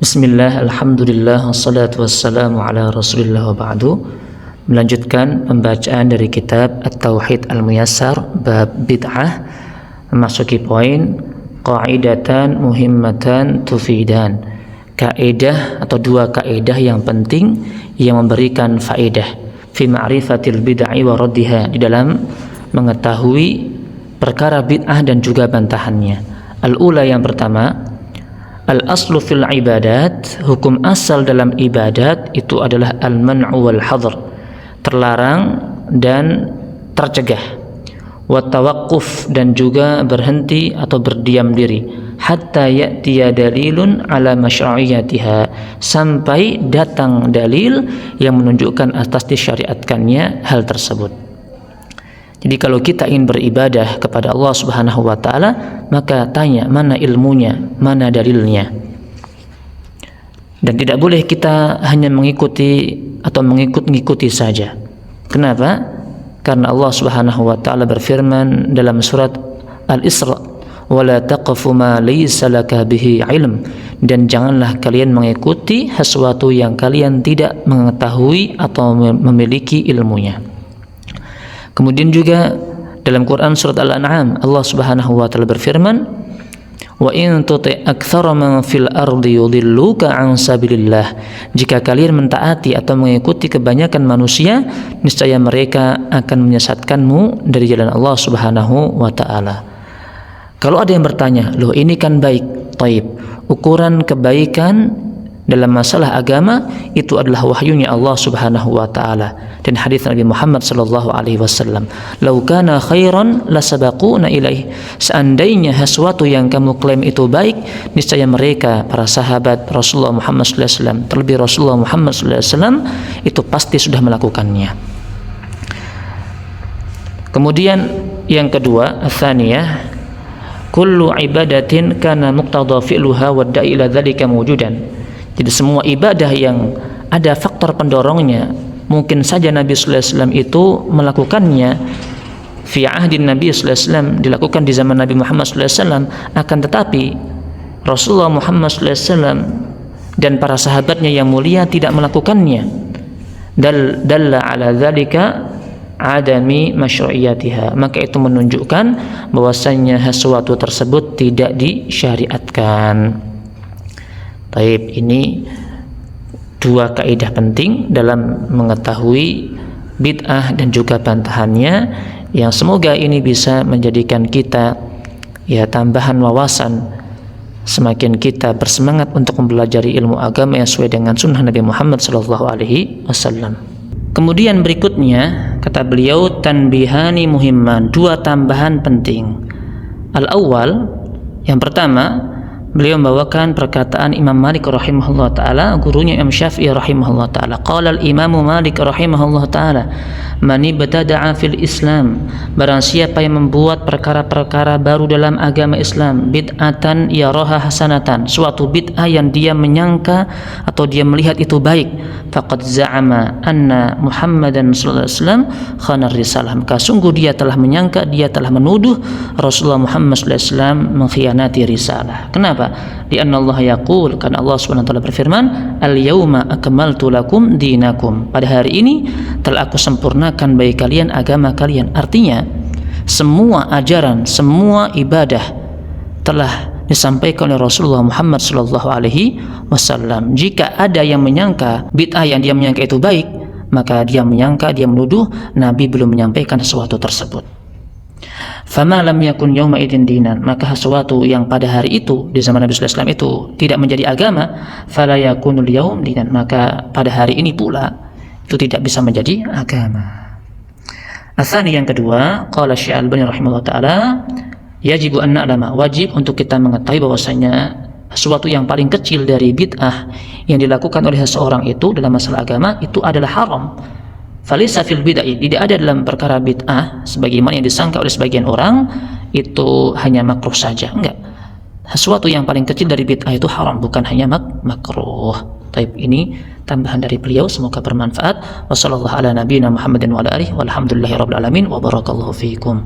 Bismillah, alhamdulillah, wassalatu wassalamu ala rasulillah wa ba'du. Melanjutkan pembacaan dari kitab At-Tauhid Al-Muyassar bab bid'ah, memasuki poin qaidatan muhimmatan tufidan, kaidah atau dua kaidah yang penting yang memberikan faedah fi ma'rifatil bid'ah wa raddiha, di dalam mengetahui perkara bid'ah dan juga bantahannya. Al-ula, yang pertama, al-aslu fil ibadat, hukum asal dalam ibadat itu adalah al-man'u wal hadr, terlarang dan tercegah, wa tawaqquf, dan juga berhenti atau berdiam diri, hatta ya'tiya dalilun ala masyru'iyyatiha, sampai datang dalil yang menunjukkan atas disyariatkannya hal tersebut. Jadi kalau kita ingin beribadah kepada Allah Subhanahu wa ta'ala, maka tanya mana ilmunya, mana dalilnya. Dan tidak boleh kita hanya mengikuti atau mengikut-ngikuti saja. Kenapa? Karena Allah Subhanahu wa ta'ala berfirman dalam surat Al-Isra, "Wala taqfu ma laysa laka bihi ilm," dan janganlah kalian mengikuti sesuatu yang kalian tidak mengetahui atau memiliki ilmunya. Kemudian juga dalam Quran surat Al-An'am, Allah Subhanahu wa ta'ala berfirman, "Wa in tuti' aktsara man fil ardi yudilluka 'an sabilillah," jika kalian mentaati atau mengikuti kebanyakan manusia, niscaya mereka akan menyesatkanmu dari jalan Allah Subhanahu wa ta'ala. Kalau ada yang bertanya, loh ini kan baik, taib, ukuran kebaikan dalam masalah agama itu adalah wahyunya Allah Subhanahu wa ta'ala dan hadis Nabi Muhammad sallallahu alaihi wasallam, "Lau kana khairan lasabaquna ilaih," seandainya sesuatu yang kamu klaim itu baik, niscaya mereka, para sahabat Rasulullah Muhammad sallallahu alaihi wasallam, terlebih Rasulullah Muhammad sallallahu alaihi wasallam, itu pasti sudah melakukannya. Kemudian yang kedua, ats-tsaniyah, kullu ibadatin kana muqtada fi'luha wa da'i ila dzalika mawjudan. Jadi semua ibadah yang ada faktor pendorongnya, mungkin saja Nabi sallallahu alaihi wasallam itu melakukannya fi ahdin Nabi sallallahu alaihi wasallam, dilakukan di zaman Nabi Muhammad sallallahu alaihi wasallam, akan tetapi Rasulullah Muhammad sallallahu alaihi wasallam dan para sahabatnya yang mulia tidak melakukannya. Dalla ala dzalika adami masyru'iyyatiha, maka itu menunjukkan bahwasanya sesuatu tersebut tidak disyariatkan. Baik, ini dua kaidah penting dalam mengetahui bid'ah dan juga bantahannya, yang semoga ini bisa menjadikan kita tambahan wawasan, semakin kita bersemangat untuk mempelajari ilmu agama yang sesuai dengan sunnah Nabi Muhammad sallallahu alaihi wasallam. Kemudian berikutnya kata beliau, tanbihani muhimman, dua tambahan penting. Al-awwal, yang pertama, beliau membawakan perkataan Imam Malik rahimahullah ta'ala, gurunya Imam Syafi'i rahimahullah ta'ala. Qala al-Imam Malik rahimahullah ta'ala, man ibtada'a fil Islam, barang siapa yang membuat perkara-perkara baru dalam agama Islam, bid'atan yaraha hasanatan, suatu bid'ah yang dia menyangka atau dia melihat itu baik, faqad za'ama anna Muhammadan sallallahu alaihi wasallam khana risalah, maka sungguh dia telah menyangka, dia telah menuduh Rasulullah Muhammad sallallahu alaihi wasallam mengkhianati risalah. Kenapa? Lianna Allah yaqul, karena Allah Subhanahu wa taala berfirman, "Al-yauma akmaltu lakum dinakum," pada hari ini telah aku sempurnakan bagi kalian agama kalian. Artinya semua ajaran, semua ibadah telah disampaikan oleh Rasulullah Muhammad sallallahu alaihi wasallam. Jika ada yang menyangka bid'ah yang dia menyangka itu baik, maka dia menyangka, dia menuduh Nabi belum menyampaikan sesuatu tersebut. Fama lam yakun yawma idin dinan, maka sesuatu yang pada hari itu di zaman Nabi sallallahu alaihi wasallam itu tidak menjadi agama, fala yakunul yaum dinan, maka pada hari ini pula itu tidak bisa menjadi agama. Asani, yang kedua, qala Syai'al-Albani rahimahullah taala, yajibu an na'lama, wajib untuk kita mengetahui bahwasanya sesuatu yang paling kecil dari bid'ah yang dilakukan oleh seseorang itu dalam masalah agama itu adalah haram. Falisa fil bid'ah, tidak ada dalam perkara bid'ah sebagaimana yang disangka oleh sebagian orang itu hanya makruh saja. Enggak. Sesuatu yang paling kecil dari bid'ah itu haram, bukan hanya makruh. Taib, ini tambahan dari beliau, semoga bermanfaat. Wassallallahu ala nabiyina Muhammadin wa ala alihi walhamdulillahi rabbil alamin wa barakallahu fiikum.